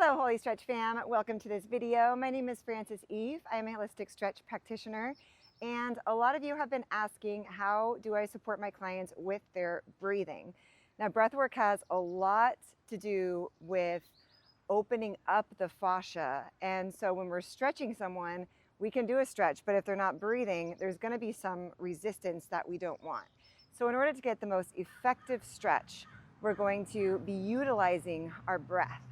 Hello, Holy Stretch fam. Welcome to this video. My name is Frances Eve. I am a holistic stretch practitioner, and a lot of you have been asking, how do I support my clients with their breathing? Now, breathwork has a lot to do with opening up the fascia, and so when we're stretching someone, we can do a stretch, but if they're not breathing, there's going to be some resistance that we don't want. So in order to get the most effective stretch, we're going to be utilizing our breath.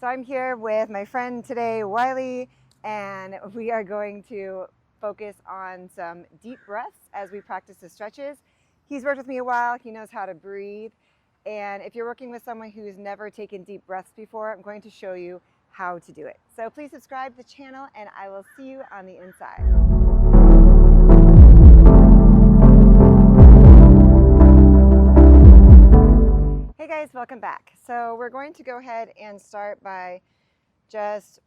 So I'm here with my friend today, Wiley, and we are going to focus on some deep breaths as we practice the stretches. He's worked with me a while, he knows how to breathe, and if you're working with someone who's never taken deep breaths before, I'm going to show you how to do it. So please subscribe to the channel, and I will see you on the inside. Hey guys, welcome back. So we're going to go ahead and start by just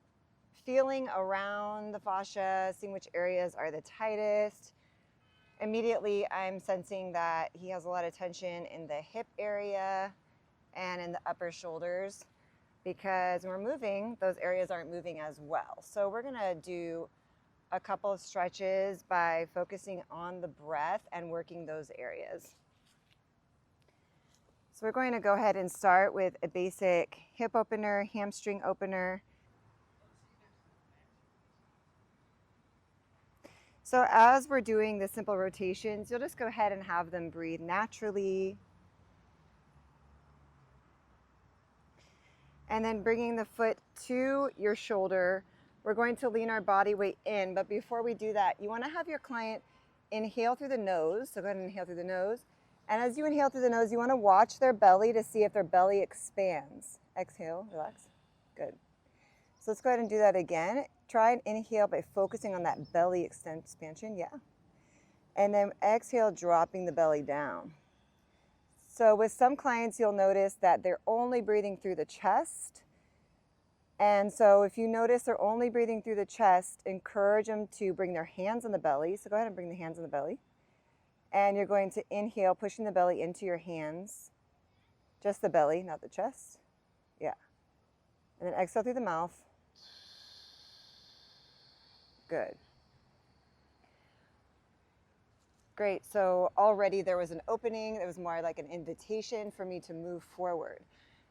feeling around the fascia, seeing which areas are the tightest. Immediately, I'm sensing that he has a lot of tension in the hip area and in the upper shoulders, because when we're moving, those areas aren't moving as well. So we're gonna do a couple of stretches by focusing on the breath and working those areas. So we're going to go ahead and start with a basic hip opener, hamstring opener. So as we're doing the simple rotations, you'll just go ahead and have them breathe naturally. And then bringing the foot to your shoulder, we're going to lean our body weight in. But before we do that, you want to have your client inhale through the nose. So go ahead and inhale through the nose. And as you inhale through the nose, you want to watch their belly to see if their belly expands. Exhale, relax. Good. So let's go ahead and do that again. Try and inhale by focusing on that belly expansion, yeah. And then exhale, dropping the belly down. So with some clients, you'll notice that they're only breathing through the chest. And so if you notice they're only breathing through the chest, encourage them to bring their hands on the belly. So go ahead and bring the hands on the belly. And you're going to inhale, pushing the belly into your hands. Just the belly, not the chest. Yeah. And then exhale through the mouth. Good. Great. So already there was an opening. It was more like an invitation for me to move forward.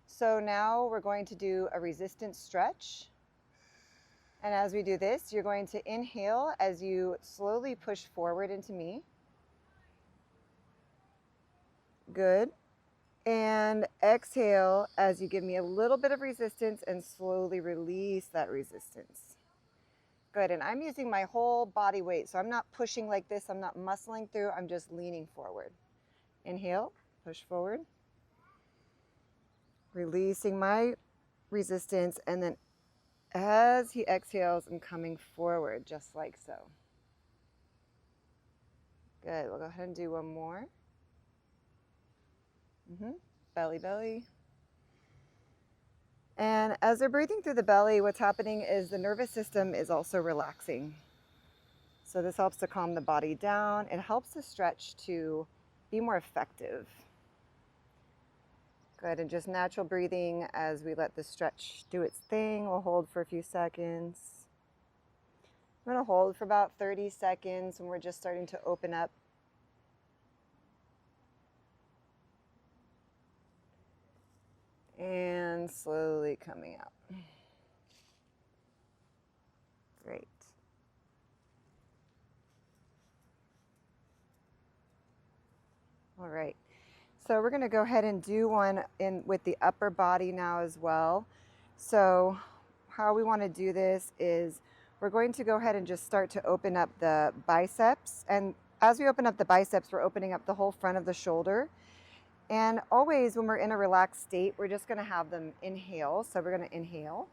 So now we're going to do a resistance stretch. And as we do this, you're going to inhale as you slowly push forward into me. Good. And exhale as you give me a little bit of resistance and slowly release that resistance. Good. And I'm using my whole body weight, so I'm not pushing like this. I'm not muscling through. I'm just leaning forward. Inhale, push forward. Releasing my resistance, and then as he exhales, I'm coming forward, just like so. Good. We'll go ahead and do one more. Belly, belly. And as they're breathing through the belly, what's happening is the nervous system is also relaxing. So this helps to calm the body down. It helps the stretch to be more effective. Good, and just natural breathing as we let the stretch do its thing. We'll hold for a few seconds. I'm going to hold for about 30 seconds when we're just starting to open up. And slowly coming out. Great. All right. So we're going to go ahead and do one with the upper body now as well. So how we want to do this is we're going to go ahead and just start to open up the biceps. And as we open up the biceps, we're opening up the whole front of the shoulder. And always when we're in a relaxed state, we're just going to have them inhale. So we're going to inhale.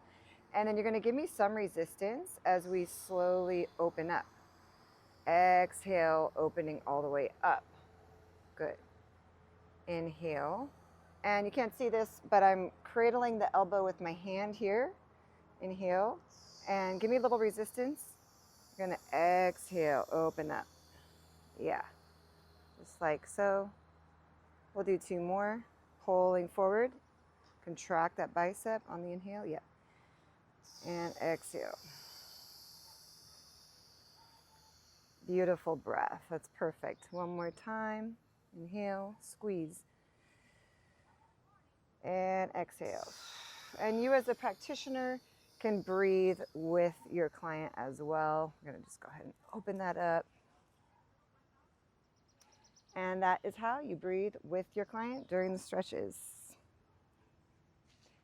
And then you're going to give me some resistance as we slowly open up. Exhale, opening all the way up. Good. Inhale. And you can't see this, but I'm cradling the elbow with my hand here. Inhale. And give me a little resistance. You're going to exhale, open up. Yeah. Just like so. We'll do two more. Pulling forward. Contract that bicep on the inhale. Yeah. And exhale. Beautiful breath. That's perfect. One more time. Inhale, squeeze. And exhale. And you as a practitioner can breathe with your client as well. I'm going to just go ahead and open that up. And that is how you breathe with your client during the stretches.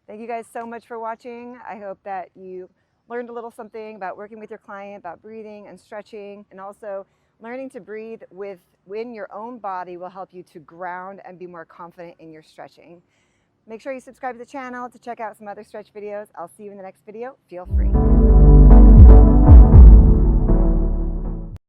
Thank you guys so much for watching. I hope that you learned a little something about working with your client, about breathing and stretching, and also learning to breathe within your own body will help you to ground and be more confident in your stretching. Make sure you subscribe to the channel to check out some other stretch videos. I'll see you in the next video. Feel free.